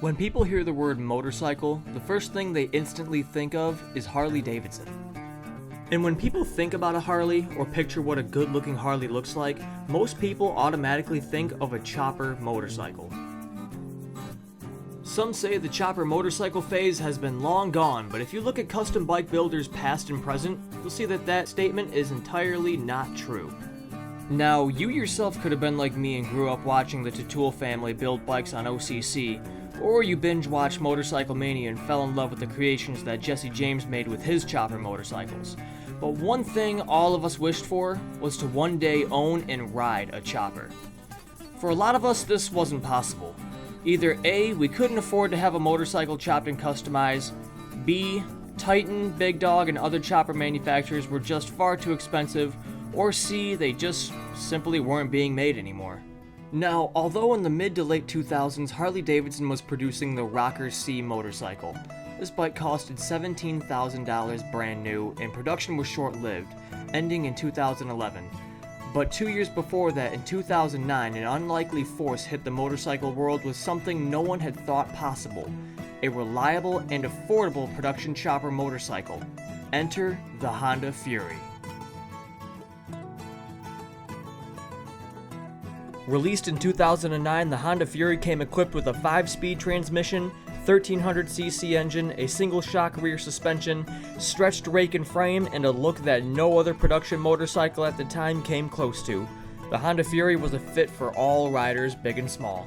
When people hear the word motorcycle, the first thing they instantly think of is Harley Davidson. And when people think about a Harley or picture what a good-looking Harley looks like, most people automatically think of a chopper motorcycle. Some say the chopper motorcycle phase has been long gone, but if you look at custom bike builders past and present, you'll see that that statement is entirely not true. Now, you yourself could have been like me and grew up watching the Tatul family build bikes on OCC, or you binge-watched Motorcycle Mania and fell in love with the creations that Jesse James made with his chopper motorcycles. But one thing all of us wished for was to one day own and ride a chopper. For a lot of us, this wasn't possible. Either A, we couldn't afford to have a motorcycle chopped and customized, B, Titan, Big Dog, and other chopper manufacturers were just far too expensive, or C, they just simply weren't being made anymore. Now, although in the mid to late 2000s, Harley Davidson was producing the Rocker C motorcycle. This bike costed $17,000 brand new, and production was short-lived, ending in 2011. But 2 years before that, in 2009, an unlikely force hit the motorcycle world with something no one had thought possible: a reliable and affordable production chopper motorcycle. Enter the Honda Fury. Released in 2009, the Honda Fury came equipped with a 5-speed transmission, 1300cc engine, a single-shock rear suspension, stretched rake and frame, and a look that no other production motorcycle at the time came close to. The Honda Fury was a fit for all riders, big and small.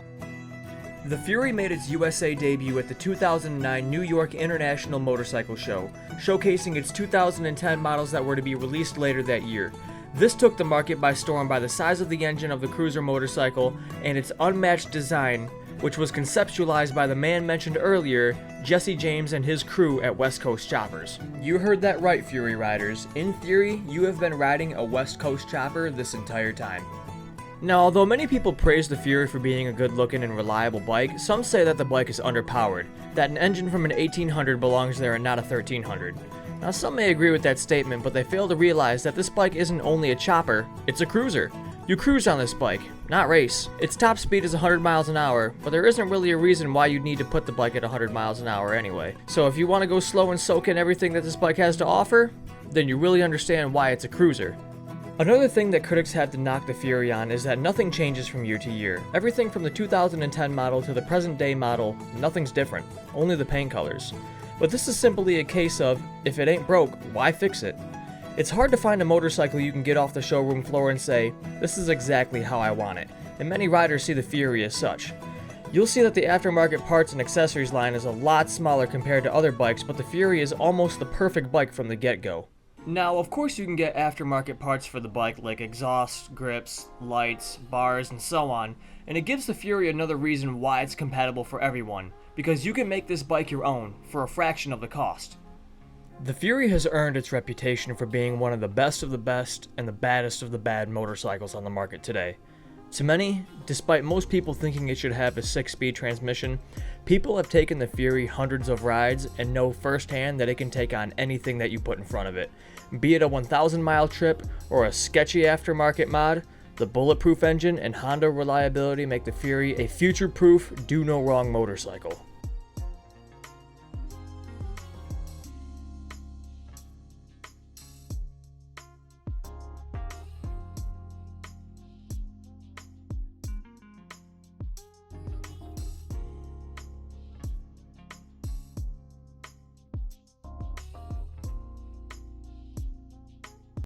The Fury made its USA debut at the 2009 New York International Motorcycle Show, showcasing its 2010 models that were to be released later that year. This took the market by storm by the size of the engine of the cruiser motorcycle and its unmatched design, which was conceptualized by the man mentioned earlier, Jesse James and his crew at West Coast Choppers. You heard that right, Fury riders. In theory, you have been riding a West Coast chopper this entire time. Now, although many people praise the Fury for being a good-looking and reliable bike, some say that the bike is underpowered, that an engine from an 1800 belongs there and not a 1300. Now, some may agree with that statement, but they fail to realize that this bike isn't only a chopper, it's a cruiser. You cruise on this bike, not race. Its top speed is 100 miles an hour, but there isn't really a reason why you'd need to put the bike at 100 miles an hour anyway. So if you want to go slow and soak in everything that this bike has to offer, then you really understand why it's a cruiser. Another thing that critics had to knock the Fury on is that nothing changes from year to year. Everything from the 2010 model to the present day model, nothing's different, only the paint colors. But this is simply a case of, if it ain't broke, why fix it? It's hard to find a motorcycle you can get off the showroom floor and say, this is exactly how I want it, and many riders see the Fury as such. You'll see that the aftermarket parts and accessories line is a lot smaller compared to other bikes, but the Fury is almost the perfect bike from the get-go. Now, of course you can get aftermarket parts for the bike like exhaust, grips, lights, bars, and so on, and it gives the Fury another reason why it's compatible for everyone, because you can make this bike your own for a fraction of the cost. The Fury has earned its reputation for being one of the best and the baddest of the bad motorcycles on the market today. To many, despite most people thinking it should have a 6-speed transmission, people have taken the Fury hundreds of rides and know firsthand that it can take on anything that you put in front of it. Be it a 1,000-mile trip or a sketchy aftermarket mod, the bulletproof engine and Honda reliability make the Fury a future-proof, do-no-wrong motorcycle.